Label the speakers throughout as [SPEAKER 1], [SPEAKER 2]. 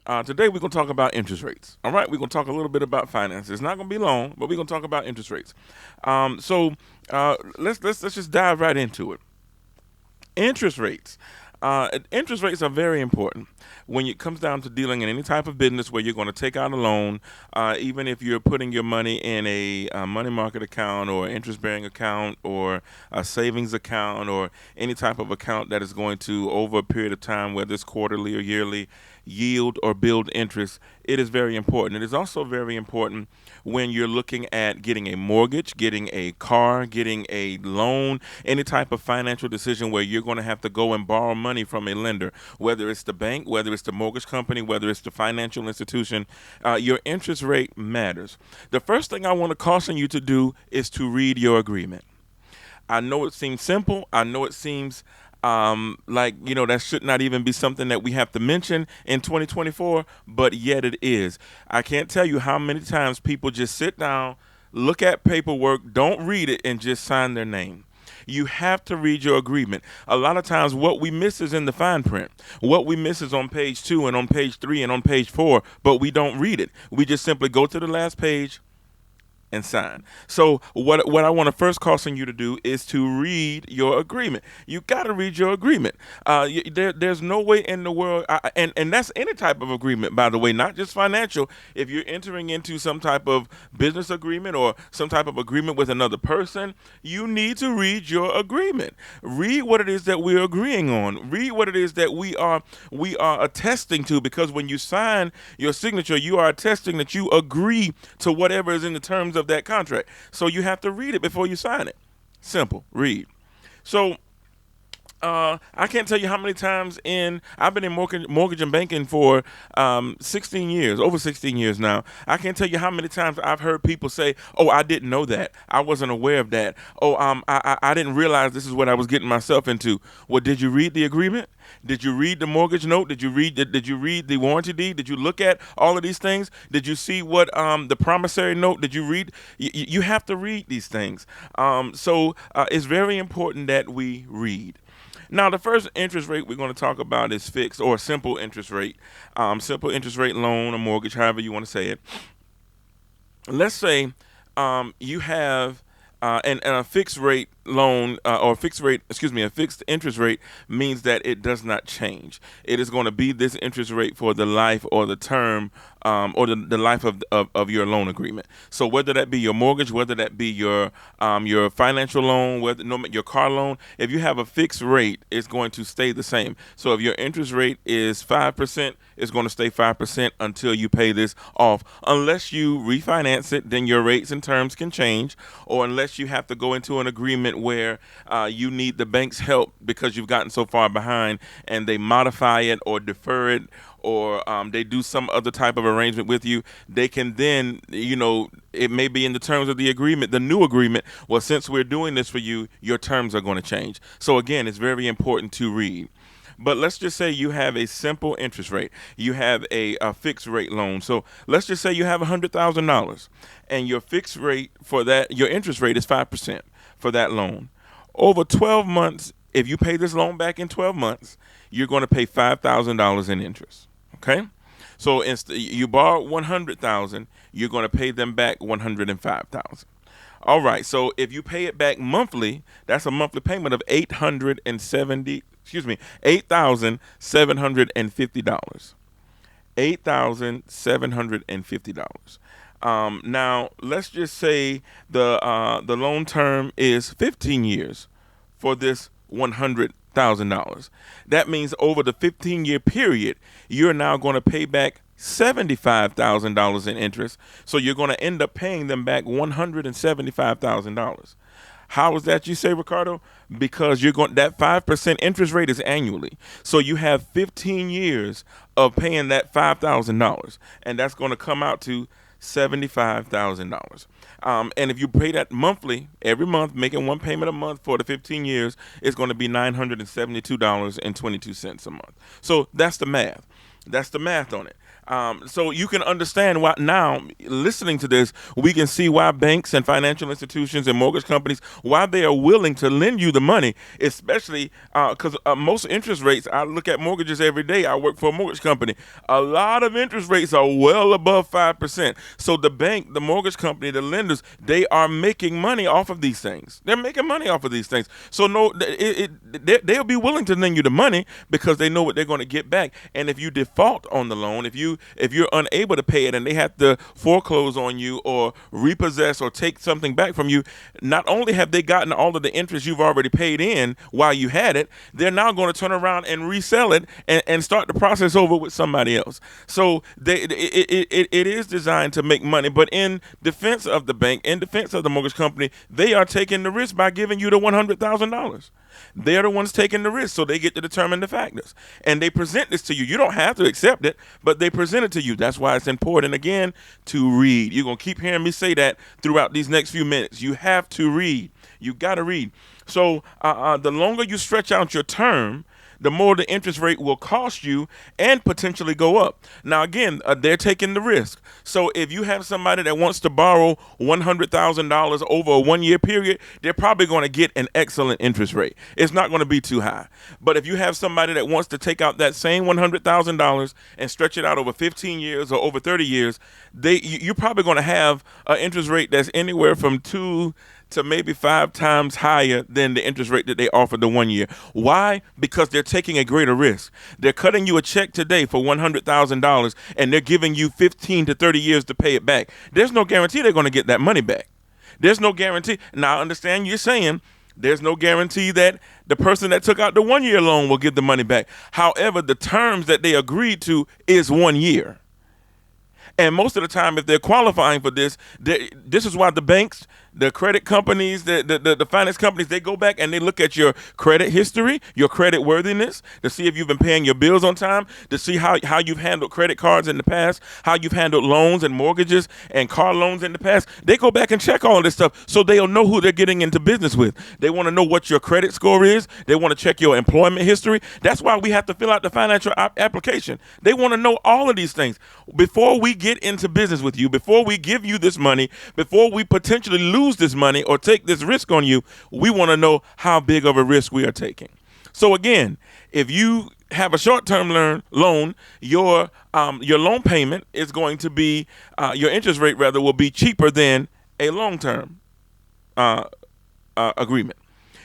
[SPEAKER 1] Today we're going to talk about interest rates. All right, we're going to talk a little bit about finance. It's not going to be long, but we're going to talk about interest rates. Let's just dive right into it. Interest rates. Interest rates are very important when it comes down to dealing in any type of business where you're going to take out a loan, even if you're putting your money in a money market account or interest bearing account or a savings account or any type of account that is going to, over a period of time, whether it's quarterly or yearly, yield or build interest. It is very important. It is also very important when you're looking at getting a mortgage, getting a car, getting a loan, any type of financial decision where you're going to have to go and borrow money from a lender, whether it's the bank, whether it's the mortgage company, whether it's the financial institution. Your interest rate matters. The first thing I want to caution you to do is to read your agreement. I know it seems simple. I know it seems that should not even be something that we have to mention in 2024, but yet it is. I can't tell you how many times people just sit down, look at paperwork, don't read it, and just sign their name. You have to read your agreement. A lot of times, what we miss is in the fine print. What we miss is on page 2 and on page 3 and on page 4, but we don't read it. We just simply go to the last page and sign. So what I want to first caution you to do is to read your agreement. You got to read your agreement. There's no way in the world, and that's any type of agreement, by the way, not just financial. If you're entering into some type of business agreement or some type of agreement with another person, you need to read your agreement. Read what it is that we're agreeing on. Read what it is that we are attesting to, because when you sign your signature, you are attesting that you agree to whatever is in the terms of that contract. So you have to read it before you sign it. Simple. Read. So I can't tell you how many times I've been in mortgage and banking for 16 years, over 16 years now. I can't tell you how many times I've heard people say, "Oh, I didn't know that. I wasn't aware of that. Oh, I didn't realize this is what I was getting myself into." Well, did you read the agreement? Did you read the mortgage note? Did you read the warranty deed? Did you look at all of these things? Did you see what the promissory note? Did you read? You have to read these things. It's very important that we read. Now, the first interest rate we're going to talk about is fixed or simple interest rate. Simple interest rate loan or mortgage, however you want to say it. Let's say you have and a fixed rate loan or fixed rate, excuse me, a fixed interest rate means that it does not change. It is going to be this interest rate for the life or the term or the life of your loan agreement. So whether that be your mortgage, whether that be your financial loan, your car loan, if you have a fixed rate, it's going to stay the same. So if your interest rate is 5%, it's going to stay 5% until you pay this off. Unless you refinance it, then your rates and terms can change, or unless you have to go into an agreement where you need the bank's help because you've gotten so far behind and they modify it or defer it, or they do some other type of arrangement with you. They can then, it may be in the terms of the agreement, the new agreement. Well, since we're doing this for you, your terms are going to change. So again, it's very important to read. But let's just say you have a simple interest rate. You have a fixed rate loan. So let's just say you have $100,000 and your fixed rate for that, your interest rate is 5% for that loan. Over 12 months, if you pay this loan back in 12 months, you're going to pay $5,000 in interest. Okay? So you borrowed 100,000, you're going to pay them back 105,000. All right. So if you pay it back monthly, that's a monthly payment of $8,750. $8,750. Now let's just say the loan term is 15 years for this $100,000. That means over the 15-year period, you're now going to pay back $75,000 in interest. So you're going to end up paying them back $175,000. How is that, you say, Ricardo? Because that 5% interest rate is annually. So you have 15 years of paying that $5,000, and that's going to come out to $75,000. And if you pay that monthly, every month, making one payment a month for the 15 years, it's going to be $972.22 a month. So that's the math. That's the math on it. So you can understand why now, listening to this, we can see why banks and financial institutions and mortgage companies, why they are willing to lend you the money, especially because most interest rates, I look at mortgages every day. I work for a mortgage company. A lot of interest rates are well above 5%. So the bank, the mortgage company, the lenders, they are making money off of these things. They're making money off of these things. So no, they'll be willing to lend you the money because they know what they're going to get back. And if you default on the loan, if you're unable to pay it and they have to foreclose on you or repossess or take something back from you, not only have they gotten all of the interest you've already paid in while you had it, they're now going to turn around and resell it and start the process over with somebody else. So it is designed to make money, but in defense of the bank, in defense of the mortgage company, they are taking the risk by giving you the $100,000. They're the ones taking the risk, so they get to determine the factors. And they present this to you. You don't have to accept it, but they present it to you. That's why it's important, again, to read. You're going to keep hearing me say that throughout these next few minutes. You have to read. You got to read. So the longer you stretch out your term, the more the interest rate will cost you and potentially go up. Now, again, they're taking the risk. So if you have somebody that wants to borrow $100,000 over a 1-year period, they're probably going to get an excellent interest rate. It's not going to be too high. But if you have somebody that wants to take out that same $100,000 and stretch it out over 15 years or over 30 years, you're probably going to have an interest rate that's anywhere from 2 to maybe 5 times higher than the interest rate that they offered the 1 year. Why? Because they're taking a greater risk. They're cutting you a check today for $100,000 and they're giving you 15 to 30 years to pay it back. There's no guarantee they're going to get that money back. There's no guarantee. Now, I understand you're saying there's no guarantee that the person that took out the 1-year loan will get the money back. However, the terms that they agreed to is 1 year. And most of the time, if they're qualifying for this, this is why the banks, the credit companies, the finance companies, they go back and they look at your credit history, your credit worthiness, to see if you've been paying your bills on time, to see how you've handled credit cards in the past, how you've handled loans and mortgages and car loans in the past. They go back and check all this stuff so they'll know who they're getting into business with. They want to know what your credit score is. They want to check your employment history. That's why we have to fill out the financial application. They want to know all of these things. Before we get into business with you, before we give you this money, before we potentially lose this money or take this risk on you, we want to know how big of a risk we are taking. So again, if you have a short-term loan, your loan payment is going to be, your interest rate rather, will be cheaper than a long-term agreement.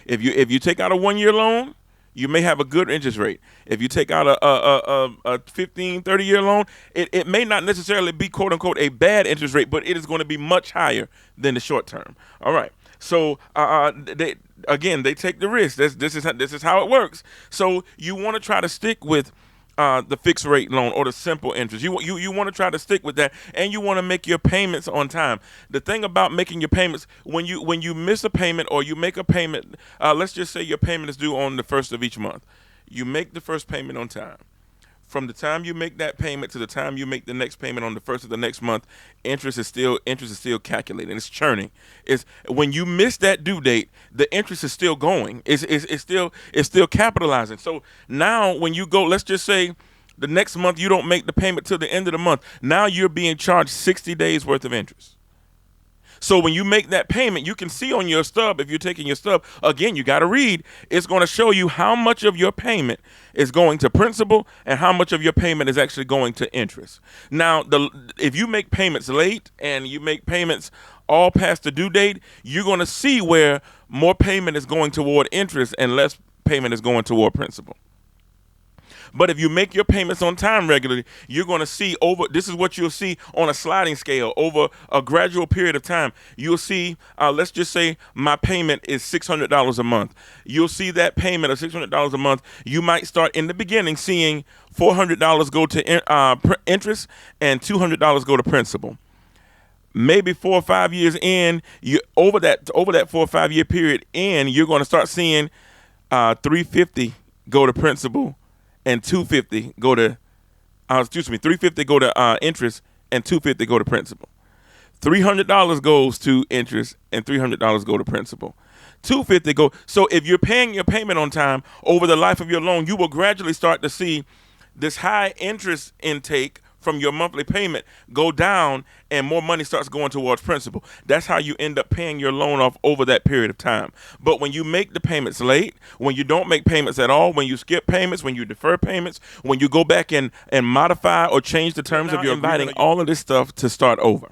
[SPEAKER 1] If you take out a 1-year loan, you may have a good interest rate. If you take out a 15, 30-year loan, it may not necessarily be, quote unquote, a bad interest rate, but it is going to be much higher than the short term. All right. So they take the risk. This is how it works. So you want to try to stick with the fixed rate loan or the simple interest. You want to try to stick with that, and you want to make your payments on time. The thing about making your payments, when you miss a payment or you make a payment, let's just say your payment is due on the 1st of each month. You make the first payment on time. From the time you make that payment to the time you make the next payment on the 1st of the next month, interest is still calculating. It's churning. It's when you miss that due date, the interest is still going. It's still capitalizing. So now when you go, let's just say the next month you don't make the payment till the end of the month. Now you're being charged 60 days worth of interest. So when you make that payment, you can see on your stub, if you're taking your stub, again, you got to read. It's going to show you how much of your payment is going to principal and how much of your payment is actually going to interest. Now, if you make payments late and you make payments all past the due date, you're going to see where more payment is going toward interest and less payment is going toward principal. But if you make your payments on time regularly, you're going to see this is what you'll see on a sliding scale over a gradual period of time. You'll see, let's just say my payment is $600 a month. You'll see that payment of $600 a month. You might start in the beginning seeing $400 go to interest and $200 go to principal. Maybe 4 or 5 years in, over that 4 or 5 year period you're going to start seeing $350 go to principal and $250 go to, $350 go to interest and $250 go to principal. $300 goes to interest and $300 go to principal. $250 go. So if you're paying your payment on time over the life of your loan, you will gradually start to see this high interest intake from your monthly payment go down and more money starts going towards principal. That's how you end up paying your loan off over that period of time. But when you make the payments late, when you don't make payments at all, when you skip payments, when you defer payments, when you go back and modify or change the terms of your inviting all of this stuff to start over.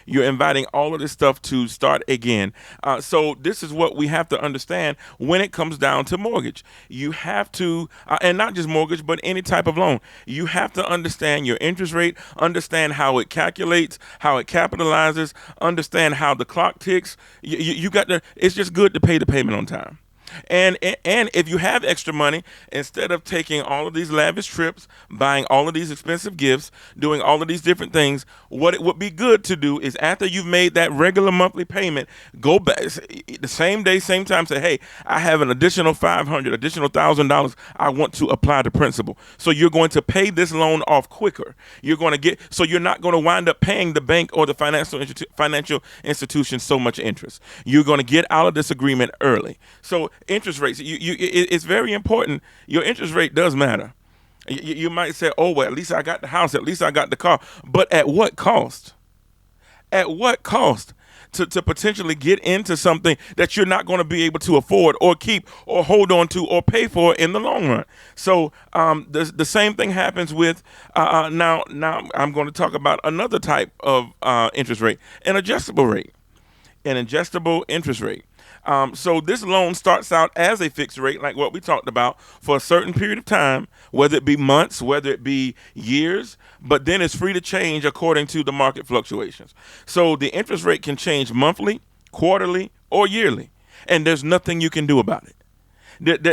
[SPEAKER 1] You're inviting all of this stuff to start again. So this is what we have to understand when it comes down to mortgage. You have to, and not just mortgage, but any type of loan. You have to understand your interest rate, understand how it calculates, how it capitalizes, understand how the clock ticks. You got to. It's just good to pay the payment on time. And if you have extra money, instead of taking all of these lavish trips, buying all of these expensive gifts, doing all of these different things, what it would be good to do is after you've made that regular monthly payment, go back the same day, same time, say, hey, I have an additional $500, additional $1,000 I want to apply to principal. So you're going to pay this loan off quicker. You're going to so you're not going to wind up paying the bank or the financial institution so much interest. You're going to get out of this agreement early. So interest rates, it's very important. Your interest rate does matter. You might say, oh, well, at least I got the house, at least I got the car. But at what cost? At what cost to potentially get into something that you're not going to be able to afford or keep or hold on to or pay for in the long run? So the same thing happens with, now I'm going to talk about another type of interest rate, an adjustable rate, an adjustable interest rate. So this loan starts out as a fixed rate, like what we talked about, for a certain period of time, whether it be months, whether it be years, but then it's free to change according to the market fluctuations. So the interest rate can change monthly, quarterly, or yearly, and there's nothing you can do about it.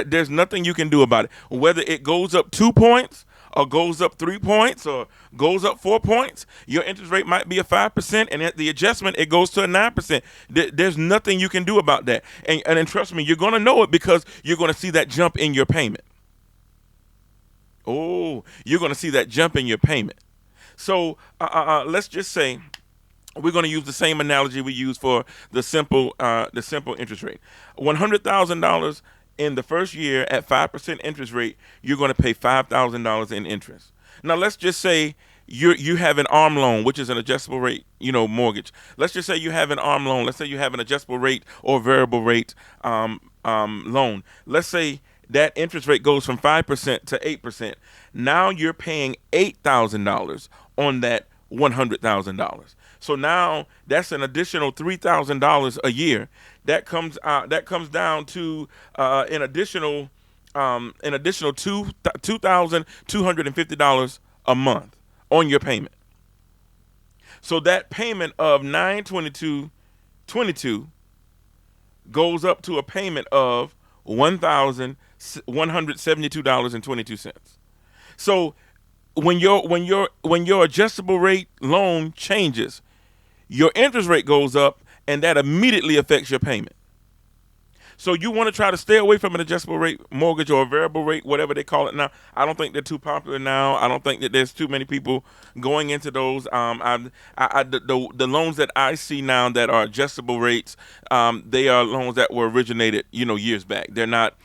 [SPEAKER 1] There's nothing you can do about it. Whether it goes up 2 points or goes up 3 points or goes up 4 points, your interest rate might be a 5%, and at the adjustment, it goes to a 9%. There's nothing you can do about that. And trust me, you're going to know it because you're going to see that jump in your payment. Oh, you're going to see that jump in your payment. So let's just say we're going to use the same analogy we use for the simple interest rate. $100,000 in the first year at 5% interest rate, you're going to pay $5,000 in interest. Now, let's just say you have an ARM loan, which is an adjustable rate, mortgage. Let's just say you have an ARM loan. Let's say you have an adjustable rate or variable rate loan. Let's say that interest rate goes from 5% to 8%. Now you're paying $8,000 on that $100,000. So now that's an additional $3,000 a year. That comes down to an additional $2,250 a month on your payment. So that payment of $922.22 goes up to a payment of $1,172.22. So when your adjustable rate loan changes, your interest rate goes up, and that immediately affects your payment. So you want to try to stay away from an adjustable rate mortgage or a variable rate, whatever they call it now. I don't think they're too popular now. I don't think that there's too many people going into those. The loans that I see now that are adjustable rates, they are loans that were originated, years back. They're not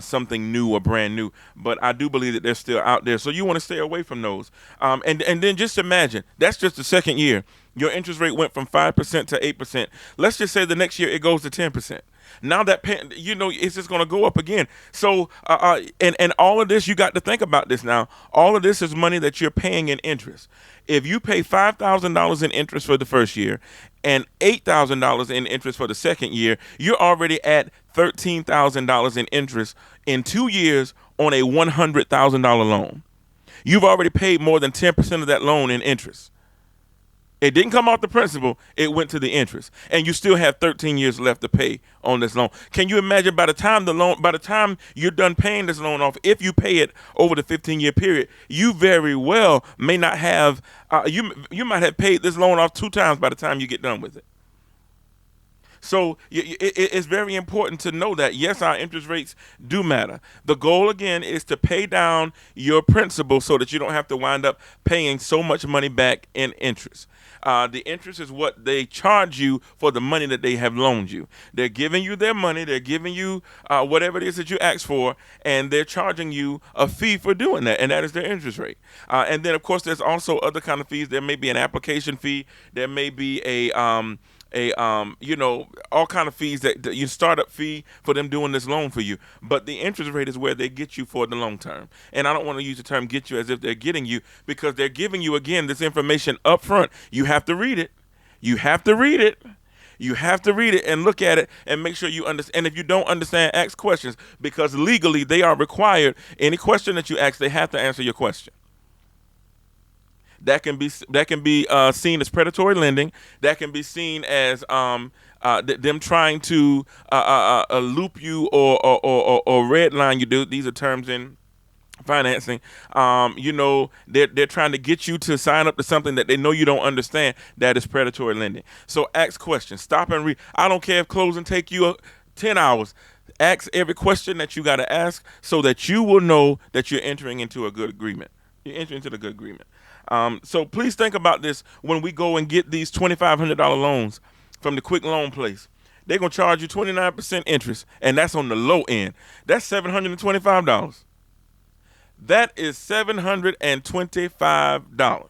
[SPEAKER 1] something new or brand new. But I do believe that they're still out there. So you want to stay away from those. And then just imagine, that's just the second year. Your interest rate went from 5% to 8%. Let's just say the next year it goes to 10%. Now that it's just going to go up again. So and all of this, you got to think about this now. All of this is money that you're paying in interest. If you pay $5,000 in interest for the first year and $8,000 in interest for the second year, you're already at $13,000 in interest in 2 years on a $100,000 loan. You've already paid more than 10% of that loan in interest. It didn't come off the principal, it went to the interest. And you still have 13 years left to pay on this loan. Can you imagine by the time you're done paying this loan off, if you pay it over the 15-year period, you very well may not have, you might have paid this loan off 2 times by the time you get done with it. So it's very important to know that, yes, our interest rates do matter. The goal, again, is to pay down your principal so that you don't have to wind up paying so much money back in interest. The interest is what they charge you for the money that they have loaned you. They're giving you their money, they're giving you whatever it is that you asked for, and they're charging you a fee for doing that, and that is their interest rate. And then, of course, there's also other kind of fees. There may be an application fee. There may be all kind of fees that you startup fee for them doing this loan for you. But the interest rate is where they get you for the long term. And I don't want to use the term get you as if they're getting you, because they're giving you, again, this information up front. You have to read it. You have to read it. You have to read it and look at it and make sure you understand. And if you don't understand, ask questions, because legally they are required. Any question that you ask, they have to answer your question. That can be seen as predatory lending. That can be seen as them trying to loop you or redline you. These are terms in financing. They're trying to get you to sign up to something that they know you don't understand. That is predatory lending. So ask questions. Stop and read. I don't care if closing take you 10 hours. Ask every question that you got to ask so that you will know that you're entering into a good agreement. You're entering into the good agreement. So please think about this when we go and get these $2,500 loans from the quick loan place. They're going to charge you 29% interest, and that's on the low end. That's $725. That is $725.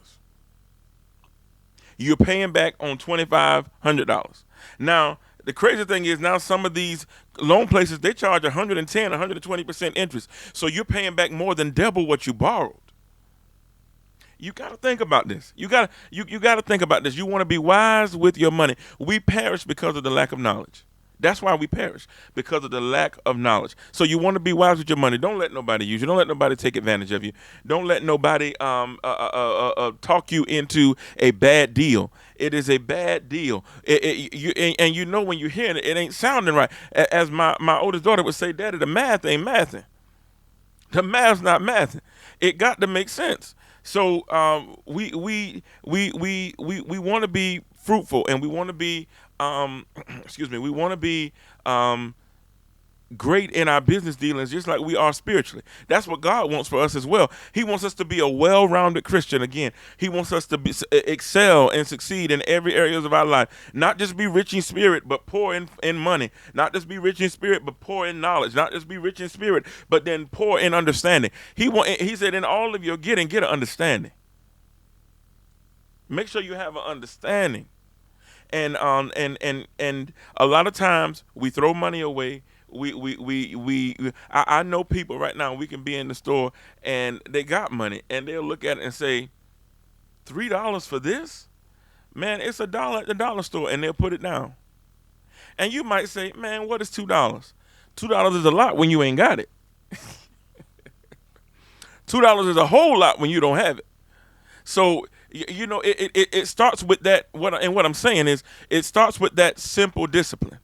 [SPEAKER 1] You're paying back on $2,500. Now, the crazy thing is, now some of these loan places, they charge 110, 120% interest. So you're paying back more than double what you borrowed. You got to think about this. You got to think about this. You want to be wise with your money. We perish because of the lack of knowledge. That's why we perish, because of the lack of knowledge. So you want to be wise with your money. Don't let nobody use you. Don't let nobody take advantage of you. Don't let nobody talk you into a bad deal. It is a bad deal. And you know when you're hearing it, it ain't sounding right. As my oldest daughter would say, Daddy, the math ain't mathing. The math's not mathing. It got to make sense. So we want to be fruitful, and we want to be we want to be great in our business dealings, just like we are spiritually. That's what God wants for us as well. He wants us to be a well-rounded Christian. Again, he wants us to excel and succeed in every areas of our life. Not just be rich in spirit, but poor in money. Not just be rich in spirit, but poor in knowledge. Not just be rich in spirit, but then poor in understanding. He said, in all of your getting, get an understanding. Make sure you have an understanding. And a lot of times we throw money away. I know people right now. We can be in the store and they got money, and they'll look at it and say, $3 for this? Man, it's $1 at the dollar store, and they'll put it down. And you might say, man, what is $2? $2 is a lot when you ain't got it. $2 is a whole lot when you don't have it. So it starts with that. What I'm saying is, it starts with that simple discipline.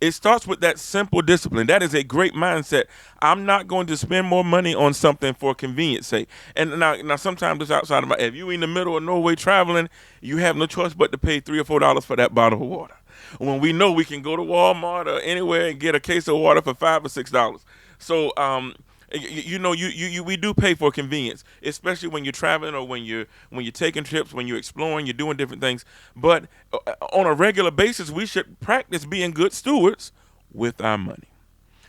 [SPEAKER 1] It starts with that simple discipline. That is a great mindset. I'm not going to spend more money on something for convenience sake. And now sometimes it's outside of my. If you in the middle of nowhere traveling, you have no choice but to pay $3 or $4 for that bottle of water. When we know we can go to Walmart or anywhere and get a case of water for $5 or $6. So we do pay for convenience, especially when you're traveling or when you're taking trips, when you're exploring, you're doing different things. But on a regular basis, we should practice being good stewards with our money.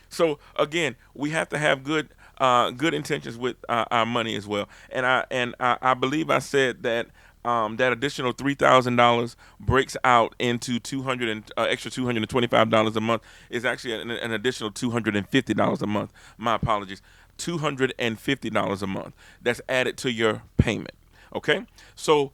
[SPEAKER 1] So again, we have to have good intentions with our money as well. And I believe I said that that additional $3,000 breaks out into extra $225 a month. Is actually an additional $250 a month. My apologies, $250 a month. That's added to your payment. Okay, so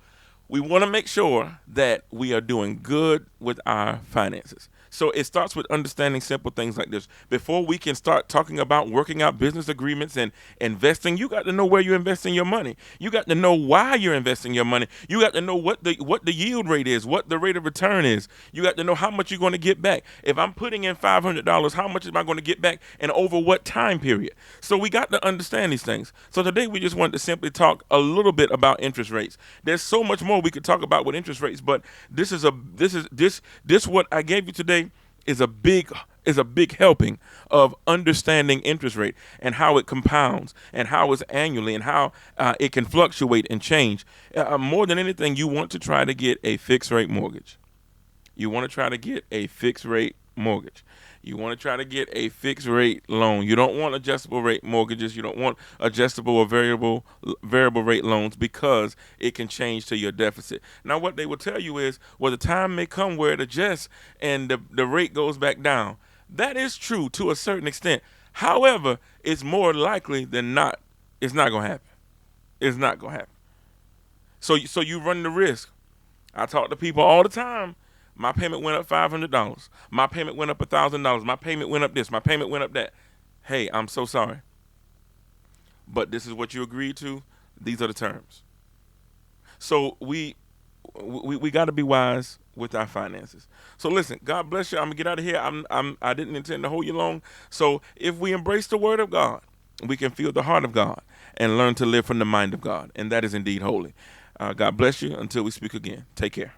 [SPEAKER 1] we want to make sure that we are doing good with our finances. So it starts with understanding simple things like this. Before we can start talking about working out business agreements and investing, you got to know where you're investing your money. You got to know why you're investing your money. You got to know what the yield rate is, what the rate of return is. You got to know how much you're going to get back. If I'm putting in $500, how much am I going to get back and over what time period? So we got to understand these things. So today we just wanted to simply talk a little bit about interest rates. There's so much more we could talk about with interest rates, but this what I gave you today is a big helping of understanding interest rate and how it compounds and how it's annually and how it can fluctuate and change. More than anything, you want to try to get a fixed rate mortgage. You want to try to get a fixed rate mortgage. You want to try to get a fixed rate loan. You don't want adjustable rate mortgages. You don't want adjustable or variable rate loans because it can change to your deficit. Now, what they will tell you is, well, the time may come where it adjusts and the rate goes back down. That is true to a certain extent. However, it's more likely than not, it's not going to happen. It's not going to happen. So you run the risk. I talk to people all the time. My payment went up $500. My payment went up $1,000. My payment went up this. My payment went up that. Hey, I'm so sorry. But this is what you agreed to. These are the terms. So we got to be wise with our finances. So listen, God bless you. I'm gonna get out of here. I didn't intend to hold you long. So if we embrace the word of God, we can feel the heart of God and learn to live from the mind of God, and that is indeed holy. God bless you. Until we speak again. Take care.